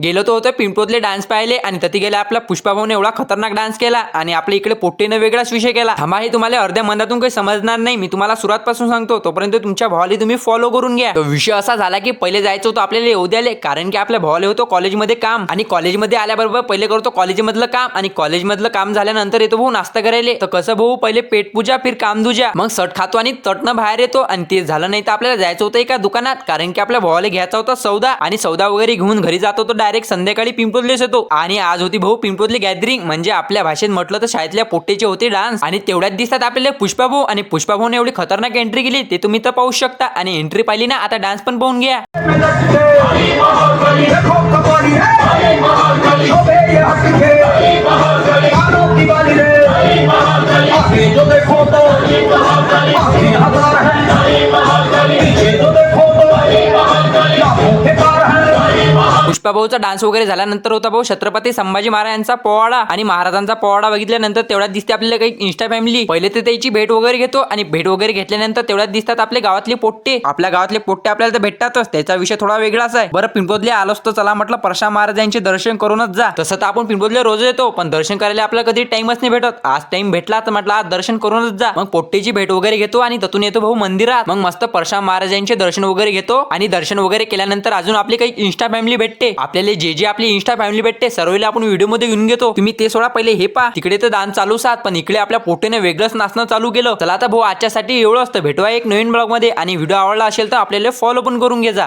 गेलो तो होतो पिंपळोतले डान्स पाहिले आणि तिथे गेला आपला पुष्पा भाऊने एवढा खतरनाक डान्स केला आणि आपल्या इकडे पोट्टेनं वेगळाच विषय केला. थांबा, हे तुम्हाला अर्ध्या मनातून काही समजणार नाही. मी तुम्हाला सुरुवातपासून सांगतो, तोपर्यंत तुमच्या भावाला तुम्ही फॉलो करून घ्या. तो विषय असा झाला की पहिले जायचं होतं आपल्याला येऊद्याले, कारण की आपल्या भावाला होतो कॉलेजमध्ये काम आणि कॉलेजमध्ये आल्याबरोबर पहिले करतो कॉलेजमधलं काम आणि कॉलेजमधलं काम झाल्यानंतर येतो भाऊ नाश्ता करायला. तर कसं भाऊ, पहिले पेट पूजा फिर काम दुजा, मग सट खातो आणि तटनं बाहेर येतो. आणि ते झालं नाही तर आपल्याला जायचं होतं एका दुकानात, कारण की आपल्या भावाला घ्यायचा होता सौदा आणि सौदा वगैरे घेऊन घरी जात होतो डायरेक्ट संध्याकाळी पिंपळलेच होतो. आणि आज होती भाऊ पिंपळले गॅदरिंग, म्हणजे आपल्या भाषेत म्हटलं तर शाळेतल्या पोट्टेचे होते डान्स. आणि तेवढ्यात दिसतात आपल्याला पुष्पा भाऊ, आणि पुष्पा भाऊने एवढी खतरनाक एंट्री केली ते तुम्ही तर पाहू शकता. आणि एंट्री पाहिली ना, आता डान्स पण पाहून घ्या. पुष्पा भाऊचा डान्स वगैरे झाल्यानंतर होता भाऊ छत्रपती संभाजी महाराजांचा पोवाडा. आणि महाराजांचा पोवाडा बघितल्यानंतर तेवढ्यात दिसते आपल्याला काही इंस्टा फॅमिली. पहिले ते त्याची भेट वगैरे घेतो आणि भेट वगैरे घेतल्यानंतर तेवढ्यात दिसतात आपले गावातले पोट्टे. आपल्या गावातले पोट्टे आपल्याला तर भेटतातच, त्याचा विषय थोडा वेगळाच आहे. बरं, पिंपळले आलोच तर चला म्हटलं परशुराम महाराजांचे दर्शन करूनच जा. तसं तर आपण पिंपळले रोज येतो, पण दर्शन करायला आपल्याला कधी टाइमच नाही भेटत. आज टाइम भेटला तर म्हटलं आज दर्शन करूनच जा. मग पोट्टेची भेट वगैरे घेतो आणि तिथून येतो भाऊ मंदिरात. मग मस्त परशुराम महाराजांचे दर्शन वगैरे घेतो आणि दर्शन वगैरे केल्यानंतर अजून आपली काही इंस्टा फॅमिली भेटते. आपल्याला जे आपली इंस्टा फॅमिली भेटते सर्वला आपण व्हिडिओ मध्ये घेऊन घेतो. तुम्ही ते सोडा, पहिले हे पहा, तिकडे तर डान्स चालूच आहात पण इकडे आपल्या पोट्टेने वेगळंच नाचणं चालू केलं. चला आता भाऊ आजच्यासाठी एवढं असतं. भेटूया एक नवीन ब्लॉग मध्ये, आणि व्हिडिओ आवडला असेल तर आपल्याला फॉलो पण करून घ्या.